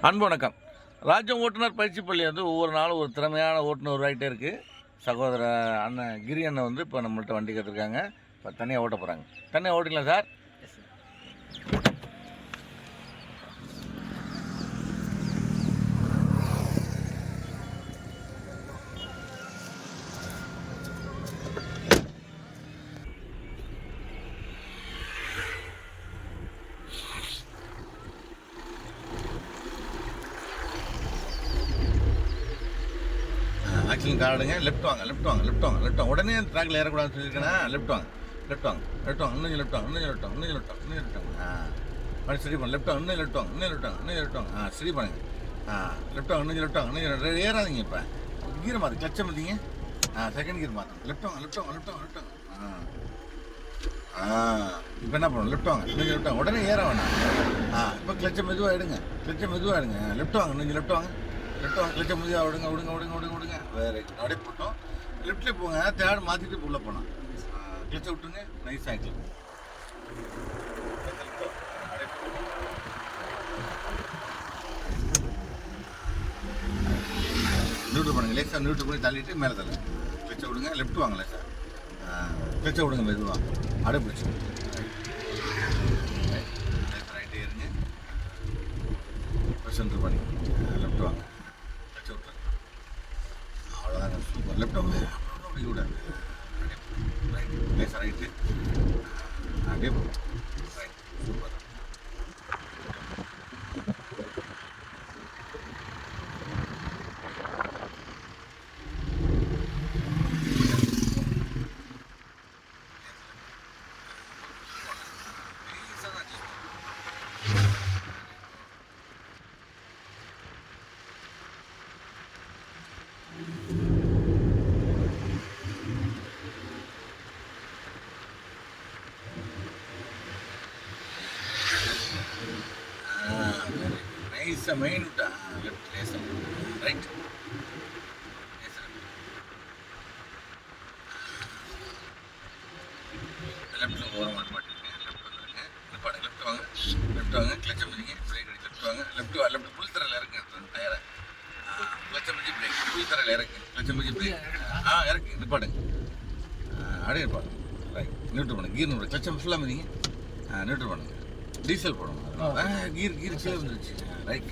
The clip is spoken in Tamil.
அன்பு வணக்கம். ராஜ்யம் ஓட்டுநர் பயிற்சி பள்ளி ஒவ்வொரு நாளும் ஒரு திறமையான ஓட்டுநர் உருவாகிட்டே இருக்குது. சகோதர அண்ணன் கிரி அண்ணன் இப்போ நம்மள்ட்ட வண்டி கற்றுருக்காங்க. இப்போ தனியாக ஓட்ட போகிறாங்க. தனியாக ஓட்டிக்கலாம் சார். ஆக்சிலும் காடுங்க. லெஃப்ட் வாங்க. உடனே ட்ராக்ல ஏறக்கூடாதுன்னு சொல்லியிருக்கேன்னா லெஃப்ட் வாங்க. இன்னும் லெஃப்ட் வாங்க. சரி பண்ண லெஃப்ட் வாங்க. லெஃப்ட் வாங்க. சரி பண்ணுங்க. லெஃப்ட் வாங்க. இன்னும் ஏறாதீங்க. இப்போ கீரை மாற்று கிளச்சை மாற்றிங்க. செகண்ட் கீர் மாற்று. லெஃப்ட் வாங்க. இப்போ என்ன பண்ணணும்? லெஃப்ட் வாங்க. உடனே ஏற வேணாம். இப்போ கிளச்சை மெதுவாக எடுங்க. லெஃப்ட் வாங்க. லெஃப்ட் வாங்க. கிளச்சை மெதுவாக விடுங்க. வேறு அப்படியே போட்டோம். லெஃப்ட்லேயே போங்க. தேர்ட் மாற்றிட்டு உள்ளே போனோம். கிளச்சை விட்டுருங்க. நைஸ் ஆகிக்கலாம். நியூட்ரு பண்ணுங்க. லேசாக நியூட்ரு பண்ணி தள்ளிட்டு மேலே தள்ள. கிளச்சை விடுங்க. லெஃப்ட் வாங்கல சார். கிளச்சை விடுங்க மெதுவாக. அப்படியே பிடிச்சி ரைட்டு ஏறுங்க. சென்டர் பண்ணி லெஃப்ட் வாங்க. கிளச்சை விட்டுருங்க. அவ்வளோதாங்க. சூப்பர். லெஃப்ட் வாங்க. அப்படி கூட ரைட்டு. லேசாக ரைட்டு. அப்படியே ரைட். சூப்பர். நைஸாக மெயின் விட்டா லெஃப்ட் லேசாக ரைட். லெஃப்ட்டில் ஓரம் வர மாட்டேங்க. லெஃப்ட் வந்துடுங்க. லெஃப்ட் வாங்க. கிளச்சை மிதிங்க. பிரேக் அடி. லெஃப்ட் புல் தரையில் இறக்குங்க. டயரை கிளச்சை மிதி பிரேக். புல் தரையில் இறக்கு. கிளச்சை மிதி பிரேக். இறக்கு. நிப்பாடுங்க. அப்படியே நிப்பாடுங்க. ரைட். நியூட்ரு பண்ணுங்க. கீர் நியூட்ரு. கிளச்சை ஃபுல்லாக மிதிங்க. நியூட்ரு பண்ணுங்க. டீசல் போடணும். கீர் கீழே வந்துருச்சு. ரைட்.